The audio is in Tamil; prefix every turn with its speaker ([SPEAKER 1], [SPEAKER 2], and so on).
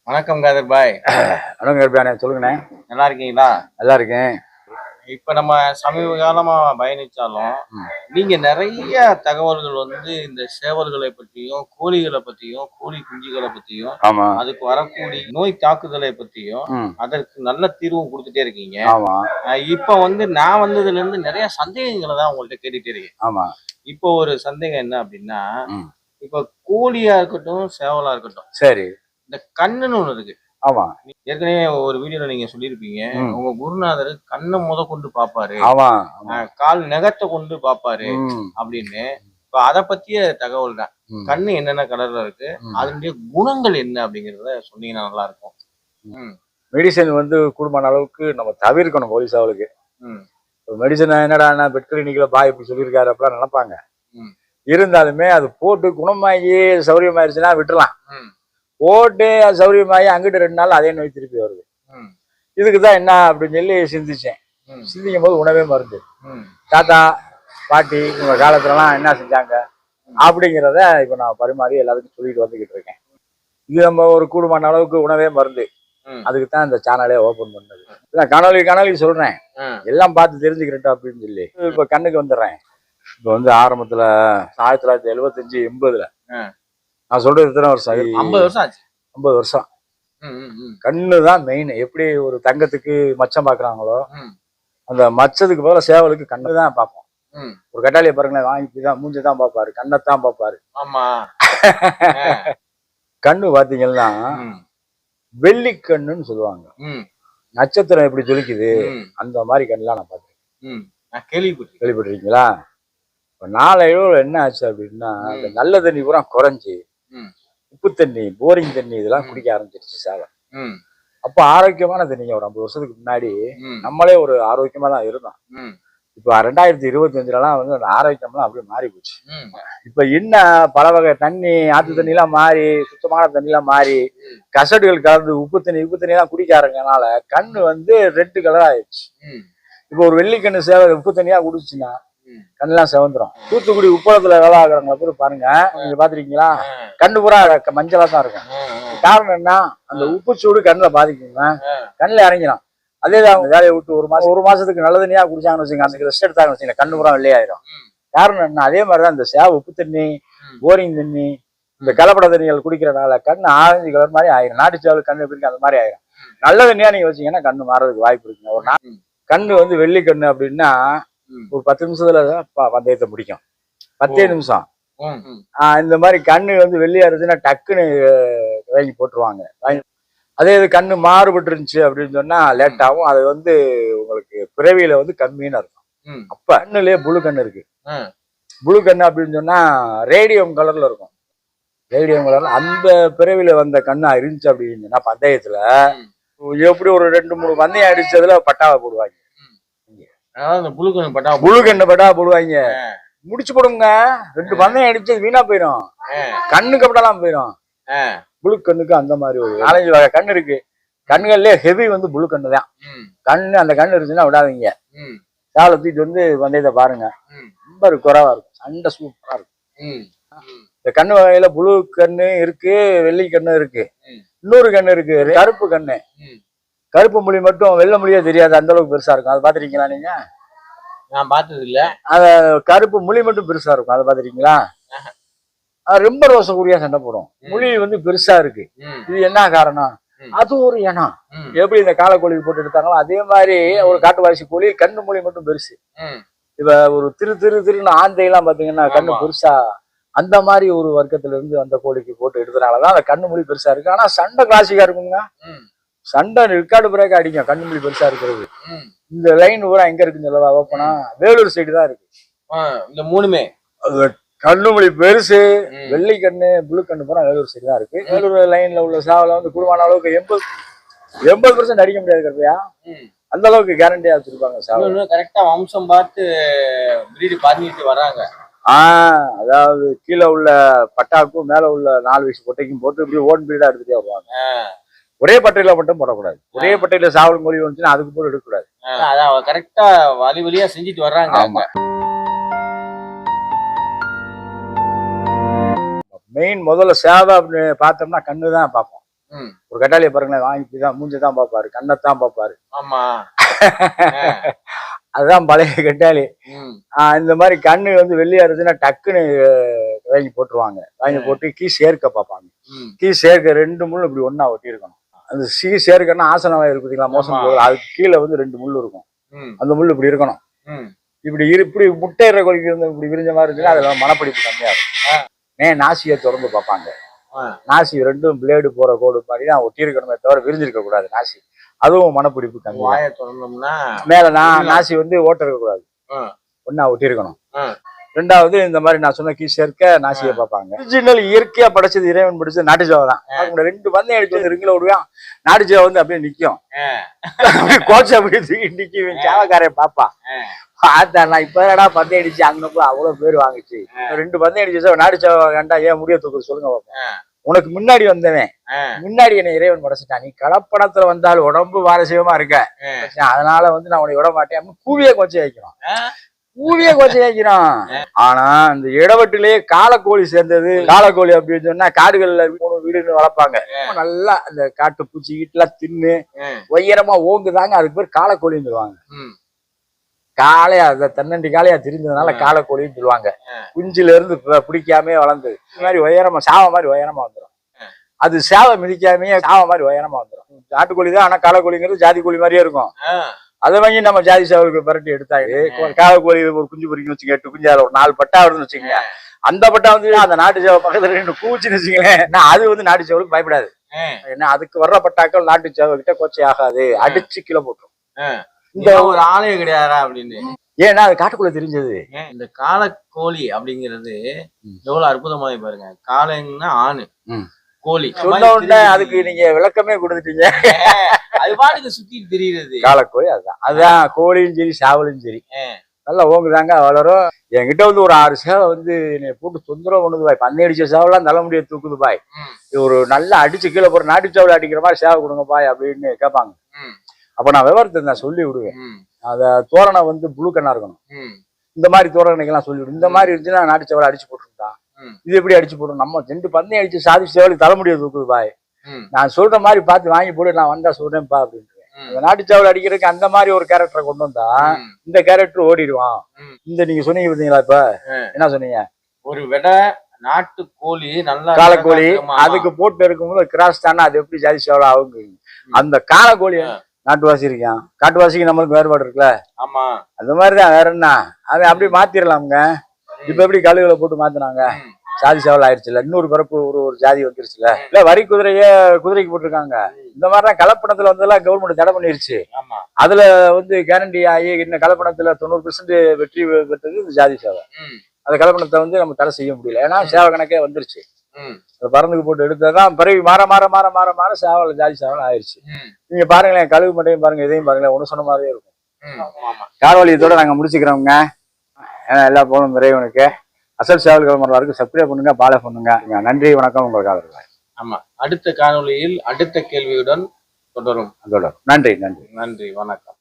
[SPEAKER 1] வணக்கம் காதர் பாய்.
[SPEAKER 2] வணக்கம் கருப்பியானே, சொல்லுங்கண்ணே.
[SPEAKER 1] நல்லா இருக்கீங்களா?
[SPEAKER 2] நல்லா இருக்கேன்.
[SPEAKER 1] இப்ப நம்ம சமீப காலமா பயணிச்சாலும் நீங்க நிறைய தகவல்கள் இந்த சேவல்களை பற்றியும் கோழிகளை பற்றியும் கோழி குஞ்சுகளை பற்றியும்
[SPEAKER 2] ஆமா,
[SPEAKER 1] அதுக்கு வரக்கூடிய நோய் தாக்குதலை பற்றியும் அதற்கு நல்ல தீர்வும் கொடுத்துட்டே இருக்கீங்க.
[SPEAKER 2] ஆமா.
[SPEAKER 1] இப்ப நான் வந்ததுல இருந்து நிறைய சந்தேகங்களை தான் உங்கள்கிட்ட கேட்டுட்டே இருக்கேன்.
[SPEAKER 2] ஆமா.
[SPEAKER 1] இப்போ ஒரு சந்தேகம் என்ன அப்படின்னா, இப்ப கோழியா இருக்கட்டும் சேவலா இருக்கட்டும்,
[SPEAKER 2] சரி,
[SPEAKER 1] இந்த கண்ணுன்னு ஒண்ணு இருக்கு.
[SPEAKER 2] ஆமா.
[SPEAKER 1] ஏற்கனவே ஒரு வீடியோல நீங்க சொல்லியிருப்பீங்க, உங்க குருநாதர் கண்ணை கொண்டு பாப்பாரு,
[SPEAKER 2] ஆமா,
[SPEAKER 1] கால் நகத்தை கொண்டு பாப்பாரு அப்படின்னு. இப்ப அத பத்திய தகவல் தான். கண்ணு என்னென்ன கலர்ல இருக்கு, அதனுடைய குணங்கள் என்ன அப்படிங்கறத சொன்னீங்கன்னா நல்லா இருக்கும்.
[SPEAKER 2] மெடிசன் கூடுமான அளவுக்கு நம்ம தவிர்க்கணும். போலீஸ் அவளுக்கு மெடிசன் என்னடா பெட் கிளினிக்ல பாய் இப்படி சொல்லியிருக்காரு அப்படிலாம் நினைப்பாங்க. இருந்தாலுமே அது போட்டு குணமாகி சௌரியமாயிருச்சுன்னா விட்டுலாம். போட்டு அது சௌரியமாகி அங்கிட்டு 2 நாள் அதே நோய் திருப்பி வருது. இதுக்குதான் என்ன அப்படின்னு சொல்லி சிந்திச்சேன். சிந்திக்கும் போது உணவே மருந்து. தாத்தா பாட்டி உங்க காலத்துலலாம் என்ன செஞ்சாங்க அப்படிங்கிறத இப்ப நான் பரிமாறி எல்லாத்துக்கும் சொல்லிட்டு வந்துகிட்டு இருக்கேன். இது நம்ம ஒரு கூடுமான அளவுக்கு உணவே மருந்து. அதுக்குத்தான் இந்த சேனலே ஓபன் பண்ணது. காணொலி சொல்றேன், எல்லாம் பார்த்து தெரிஞ்சுக்கிறேன் அப்படின்னு சொல்லி இப்ப கண்ணுக்கு வந்துடுறேன். இப்ப ஆரம்பத்துல 1975 80ல நான் சொல்றது எத்தனை வருஷம்?
[SPEAKER 1] 50 வருஷம் ஆச்சு.
[SPEAKER 2] 50 வருஷம். கண்ணுதான் மெயின். எப்படி ஒரு தங்கத்துக்கு மச்சம் பாக்குறாங்களோ, அந்த மச்சத்துக்கு போல சேவலுக்கு கண்ணு தான் பார்ப்போம். ஒரு கட்டாளியை பாருங்களேன், வாங்கிதான் மூஞ்சதான் பார்ப்பாரு, கண்ணைத்தான் பார்ப்பாரு.
[SPEAKER 1] ஆமா.
[SPEAKER 2] கண்ணு பாத்தீங்கன்னா வெள்ளி கண்ணுன்னு சொல்லுவாங்க. நட்சத்திரம் எப்படி ஜொலிக்குது அந்த மாதிரி கண்ணுலாம் நான் பார்த்தேன். கேள்விப்பட்டிருக்கீங்களா? இப்ப நாளையோட என்ன ஆச்சு அப்படின்னா, இந்த நல்ல தண்ணி பூரா குறைஞ்சி உப்பு தண்ணி, போரிங் தண்ணி இதெல்லாம் குடிக்க ஆரம்பிச்சிருச்சு சேவல். அப்ப ஆரோக்கியமான தண்ணிங்க. ஒரு 50 வருஷத்துக்கு முன்னாடி நம்மளே ஒரு ஆரோக்கியமா தான் இருந்தோம். இப்ப 2025லலாம் அந்த ஆரோக்கியம்லாம் அப்படியே மாறி போச்சு. இப்ப என்ன பல வகை தண்ணி, ஆத்து தண்ணி எல்லாம் மாறி, சுத்தமான தண்ணி எல்லாம் மாறி, கசடுகள் கலந்து உப்பு தண்ணி எல்லாம் குடிக்க ஆரம்பிச்சனால கண்ணு ரெட் கலர் ஆயிடுச்சு. இப்ப ஒரு வெள்ளிக்கண்ணு சேவை உப்பு தண்ணியா குடிச்சுன்னா கண்ணெல்லாம் செவந்துரும். தூத்துக்குடி உப்பளத்துல வேலை ஆகுறவங்கள போய் பாருங்க, நீங்க பாத்துருக்கீங்களா? கண்ணு பூரா மஞ்சளா தான் இருக்கும். காரணம் என்ன? அந்த உப்பு சூடு கண்ணுல பாதிக்குங்க, கண்ணுல இறங்கிடும். அதேதான் அவங்க வேலையை விட்டு ஒரு மாசத்துக்கு நல்ல தண்ணியா குடிச்சாங்கன்னு வச்சுங்க, அந்த ரெஸ்ட் எடுத்தாங்கன்னு வச்சுங்க, கண்ணு பூரா வெள்ளையாயிரும். காரணம் என்ன? அதே மாதிரிதான் இந்த சேவை உப்பு தண்ணி, போரிங் தண்ணி, இந்த கலப்பட தண்ணிகள் குடிக்கிறதுனால கண்ணு ஆரஞ்சு கலர் மாதிரி ஆயிரும். நாட்டு சேவல் கண்ணு எப்படி அந்த மாதிரி ஆயிரும். நல்ல தண்ணியா நீங்க வச்சீங்கன்னா கண்ணு மாறதுக்கு வாய்ப்பு இருக்குங்க. ஒரு கண்ணு வெள்ளி கண்ணு அப்படின்னா ஒரு 10 நிமிஷத்துல பந்தயத்தை முடிக்கும். 10 நிமிஷம். இந்த மாதிரி கண்ணு வெள்ளையா இருந்துச்சுன்னா டக்குன்னு வாங்கி போட்டுருவாங்க. அதே இது கண்ணு மாறுபட்டு இருந்துச்சு அப்படின்னு சொன்னா லேட் ஆகும். அது உங்களுக்கு பிறவியில கம்மின்னு இருக்கும். அப்ப கண்ணுலயே புழு கண்ணு இருக்கு. புழு கண்ணு அப்படின்னு சொன்னா ரேடியம் கலர்ல இருக்கும். ரேடியம் கலர்ல அந்த பிறவியில வந்த கண்ணா இருந்துச்சு அப்படின்னு சொன்னா பந்தயத்துல எப்படி ஒரு 2-3 பந்தயம் அடிச்சதுல பட்டாவை போடுவாங்க. புழு கண்ணு பட்டா போடுவாங்க. முடிச்சு போடுங்க. 2 பந்தயம் அடிச்சது வீணா போயிடும், கண்ணுக்கு அப்படிலாம் போயிடும். புழு கண்ணுக்கு அந்த மாதிரி ஒரு 4-5 வகை கண்ணு இருக்கு. கண்ணுகள்லயே ஹெவி புழு கண்ணு தான். கண்ணு அந்த கண்ணு இருந்துச்சுன்னா விடாதீங்க. சேவலை தூக்கிட்டு பந்தயத்தை பாருங்க, ரொம்ப குறைவா இருக்கும். சண்டை சூப்பரா இருக்கும். இந்த கண்ணு வகையில புழு கண்ணு இருக்கு, வெள்ளி கண்ணு இருக்கு, இன்னொரு கண்ணு இருக்கு கருப்பு கண்ணு. கருப்பு மொழி மட்டும் வெள்ளை மொழியே தெரியாது, அந்த அளவுக்கு பெருசா இருக்கும். அதை பாத்துருக்கீங்களா நீங்க?
[SPEAKER 1] நான் பார்த்தது இல்ல.
[SPEAKER 2] அத கருப்பு மொழி மட்டும் பெருசா இருக்கும், அதை பாத்துருக்கீங்களா? ரொம்ப ரோசக்கூடியா சண்டை போடும். மொழி பெருசா இருக்கு. இது என்ன காரணம்? அது ஒரு இனம். எப்படி இந்த காலக்கோழி போட்டு எடுத்தாங்களோ அதே மாதிரி ஒரு காட்டுவாசி கோழி கண்ணு மொழி மட்டும் பெருசு. இப்ப ஒரு திருன்னு ஆந்தையெல்லாம் பாத்தீங்கன்னா கண்ணு பெருசா, அந்த மாதிரி ஒரு வர்க்கத்துல இருந்து அந்த கோழிக்கு போட்டு எடுத்தனாலதான் அந்த கண்ணு மொழி பெருசா இருக்கு. ஆனா சண்டை கிளாசிக்கா இருக்குங்க. சண்டை ரெக்கார்டு பிரேக் அடிக்கும் கண்ணு மொழி பெருசா இருக்கிறது. இந்த லைன் பூரா எங்க இருக்குன்னு சொல்லவா ஓப்பனா? வேலூர் சைடு தான் இருக்கு.
[SPEAKER 1] இந்த மூணுமே
[SPEAKER 2] கண்ணு மொழி பெருசு, வெள்ளை கண்ணு புழு கண்ணு பூரா வேலூர் சைடு தான் இருக்கு. வேலூர் லைன்ல உள்ள சேவலை குடும்பமான அளவுக்கு 80% அடிக்க முடியாது கருப்பையா. அந்த அளவுக்கு கேரண்டியா வச்சிருப்பாங்க சேவல்.
[SPEAKER 1] கரெக்டா வம்சம் பார்த்து பிரீடு பண்ணிட்டு வராங்க.
[SPEAKER 2] அதாவது கீழே உள்ள பட்டாக்கும் மேல உள்ள 4 வயசு பொட்டைக்கும் போட்டு இப்படி ஓன் பிரீடா எடுத்துட்டே வருவாங்க. ஒரே பட்டையில மட்டும் போடக்கூடாது. ஒரே பட்டையில சாவல் மொழி வந்துச்சுன்னா அதுக்கு போட்டு எடுக்கக்கூடாது.
[SPEAKER 1] அதான் கரெக்டா வழியா செஞ்சுட்டு வர்றாங்க.
[SPEAKER 2] மெயின் முதல்ல சேவை அப்படின்னு பார்த்தோம்னா கண்ணு தான் பார்ப்போம். ஒரு கட்டாளியை பாருங்களேன், வாங்கிதான் மூஞ்சதான் பார்ப்பாரு, கண்ணத்தான் பார்ப்பாரு.
[SPEAKER 1] ஆமா.
[SPEAKER 2] அதுதான் பழைய கட்டாளி. இந்த மாதிரி கண்ணு வந்து வெள்ளையா இருந்துச்சுன்னா டக்குன்னு வாங்கி போட்டுருவாங்க. வாங்கி போட்டு கீ சேர்க்க பார்ப்பாங்க. கீ சேர்க்க 2 முள் இப்படி ஒன்னா ஒட்டி இருக்கணும். அந்த சேர்க்கன்னா ஆசனவாய் இருக்கு பார்த்தீங்களா, மோசம் போகுது, அதுக்கு கீழே வந்து 2 முள் இருக்கும். அந்த முள் இப்படி இருக்கணும். இப்படி முட்டையிற கோழிக்கு இருந்து இப்படி விரிஞ்ச மாதிரி இருந்துச்சுன்னா அதுல மனப்பிடிப்பு கம்மியா இருக்கும். நாசியை திறந்து பார்ப்பாங்க. நாசி 2 பிளேடு போற கோடு மாதிரி தான் ஒட்டி இருக்கணுமே தவிர விரிஞ்சிருக்க கூடாது நாசி. அதுவும் மனப்பிடிப்பு கம்மி.
[SPEAKER 1] வாயை திறந்தோம்னா
[SPEAKER 2] மேல நாசி வந்து ஓட்ட இருக்க கூடாது, ஒன்னா ஒட்டி இருக்கணும். 2வது இந்த மாதிரி நான் சொன்ன கீ சேர்க்க நாசியை பார்ப்பாங்க. ஒரிஜினல் இயற்கையா படைச்சது இறைவன் படைச்சது நாட்டு சேவை தான். 2 பந்தயம் அடிச்சு வந்து ரிங்கில விடுவான், நாட்டு சேவை வந்து அப்படியே நிக்கும். கோச்சை அப்படி தூக்கி நிக்கும், சேவைக்காரைய பாப்பா பார்த்தா நான் இப்படா பந்தயம் அடிச்சு அங்க போய் அவ்வளவு பேர் வாங்கிச்சு. 2 பந்தயம் அடிச்சு நாட்டு சேவை கண்டா ஏன் முடிய தூக்குது சொல்லுங்க பாப்பா. உனக்கு முன்னாடி வந்தவன் முன்னாடி என்ன இறைவன் படைச்சிட்டான், நீ கலப்பணத்துல வந்தாலும் உடம்பு வாரசியமா இருக்க, அதனால வந்து நான் உனக்கு விட மாட்டேன். கூவிய கோச்சை வைக்கிறோம், கூவிய கோச்சை வைக்கிறோம். ஆனா இந்த இடவட்டிலேயே காலக்கோழி சேர்ந்தது. காலக்கோழி அப்படின்னு சொன்னா காடுகள்ல 3 வீடுன்னு வளர்ப்பாங்க. நல்லா அந்த காட்டு பூச்சி வீட்டுலாம் தின்னு உயரமா ஓங்குதாங்க, அதுக்கு பேர் காலக்கோழின்னு சொல்லுவாங்க. காளையா தென்னண்டி காளையா திரிஞ்சதுனால காலக்கோழின்னு சொல்லுவாங்க. குஞ்சுல இருந்து பிடிக்காமே வளர்ந்தது. இந்த மாதிரி உயரமா சாவ மாதிரி உயரமா வந்துடும். அது சேவை மிதிக்காமே சாவ மாதிரி உயரமா வந்துடும். நாட்டுக்கோழி தான், ஆனா காலக்கோழிங்கிறது ஜாதி கோழி மாதிரியே இருக்கும். அதை வாங்கி நம்ம ஜாதி சேவலுக்கு பரட்டி எடுத்தாங்க. காலக்கோழி ஒரு குஞ்சு பொறிக்கணும் வச்சுக்க, 8 குஞ்சு, அதில் ஒரு 4 பட்டா வருதுன்னு வச்சுக்கோங்க. அந்த பட்டா வந்து அந்த நாட்டு சேவை பக்கத்துல 2 கூச்சுன்னு வச்சுக்கலேன், அது வந்து நாட்டு சேவலுக்கு பயப்படாது. ஏன்னா அதுக்கு வர்ற பட்டாக்கள் நாட்டு சேவை கிட்ட கோச்சை ஆகாது, அடிச்சு கீழே போட்டுரும்.
[SPEAKER 1] இந்த ஒரு ஆலய கிடையாதா அப்படின்னு.
[SPEAKER 2] ஏன்னா அது காட்டுக்குள்ள தெரிஞ்சது.
[SPEAKER 1] இந்த காலக்கோழி அப்படிங்கிறது எவ்வளவு அற்புதமா பாருங்க. காளைன்னா ஆணு, கோழி
[SPEAKER 2] சொன்ன உடனே அதுக்கு நீங்க விளக்கமே கொடுத்துட்டீங்க.
[SPEAKER 1] அது பாட்டுக்கு சுத்திட்டு தெரியுது
[SPEAKER 2] காலக்கோழி. அதுதான் கோழியும் சரி சேவலும் சரி நல்லா ஓங்குதாங்க வளரும். என்கிட்ட வந்து ஒரு 6 சேவை வந்து என்னை போட்டு தொந்தரவு பண்ணுது பாய். பந்தயம் அடிச்ச சேவலாம் தலைமுடிய தூக்குது பாய். ஒரு நல்லா அடிச்சு கீழே போற நாட்டு சேவலை அடிக்கிற மாதிரி சேவை கொடுங்க பாய் அப்படின்னு கேட்பாங்க. அப்ப நான் விவரத்தை நான் சொல்லி விடுவேன். அத தோரணை வந்து புளு கண்ணா இருக்கணும், இந்த மாதிரி தோரணைக்கெல்லாம் சொல்லி விடுவேன். இந்த மாதிரி இருந்துச்சுன்னா நாட்டு சேவலை அடிச்சு போட்டுருந்தான், இது எப்படி அடிச்சு போடும். நம்ம 2 பந்தயம் அடிச்சு சாதி சேவலுக்கு தலைமுடிய தூக்குது பாய். நான் சொல்ற மாதிரி பார்த்து வாங்கி போட்டு நான் வந்தா சொல்றேன்ப்பா அப்படின்னு. அந்த நாட்டு சேவல் அடிக்கிறதுக்கு அந்த மாதிரி ஒரு கேரக்டரை கொண்டு வந்தா இந்த கேரக்டர் ஓடிடுவான். இந்த நீங்க சொன்னீங்க பார்த்தீங்களா, இப்ப என்ன சொன்னீங்க,
[SPEAKER 1] ஒரு வெடை நாட்டு கோழி நல்லா
[SPEAKER 2] காலக்கோழி அதுக்கு போட்டு இருக்கும்போது கிராஸ் தானே அது எப்படி ஜாதி சேவலா ஆகுங்க. அந்த காலக்கோழி நாட்டுவாசி இருக்கான், காட்டுவாசிக்கு நம்மளுக்கு வேறுபாடு இருக்குல்ல.
[SPEAKER 1] ஆமா,
[SPEAKER 2] அந்த மாதிரிதான். வேற என்ன, அவன் அப்படி மாத்திரலாமுங்க. இப்ப எப்படி கழுகுல போட்டு மாத்தினாங்க, சாதி சேவல் ஆயிடுச்சுல, இன்னொரு பிறப்பு ஒரு ஜாதி வந்துருச்சுல. இல்ல வரி குதிரைக்கு போட்டிருக்காங்க. இந்த மாதிரிலாம் கலப்பணத்துல வந்தெல்லாம் கவர்மெண்ட் தடை பண்ணிருச்சு. அதுல வந்து கேரண்டி ஆகி இன்னும் கலப்பணத்துல 90% வெற்றி பெற்றது இந்த ஜாதி சேவை. அந்த கலப்பணத்தை வந்து நம்ம தடை செய்ய முடியல, ஏன்னா சேவை கணக்கே வந்துருச்சு. பறந்துக்கு போட்டு எடுத்ததான் பிறகு மாற மாற மாற மாற மாற சேவல் ஜாதி சேவல் ஆயிடுச்சு. நீங்க பாருங்களேன், கழுகு மட்டையும் பாருங்க, இதையும் பாருங்களேன், ஒண்ணு சொன்ன மாதிரியே இருக்கும். காரவழியத்தோட நாங்க முடிச்சுக்கிறோங்க. ஏன்னா எல்லா போனும் இறைவனுக்கு. அசல் சேவல் கிளம்புறவருக்கு சப்ஸ்கிரைப் பண்ணுங்க, ஃபாலோ பண்ணுங்க. நன்றி, வணக்கம், உங்களுக்காக.
[SPEAKER 1] ஆமா, அடுத்த காணொளியில் அடுத்த கேள்வியுடன் தொடரும்.
[SPEAKER 2] நன்றி நன்றி
[SPEAKER 1] நன்றி, வணக்கம்.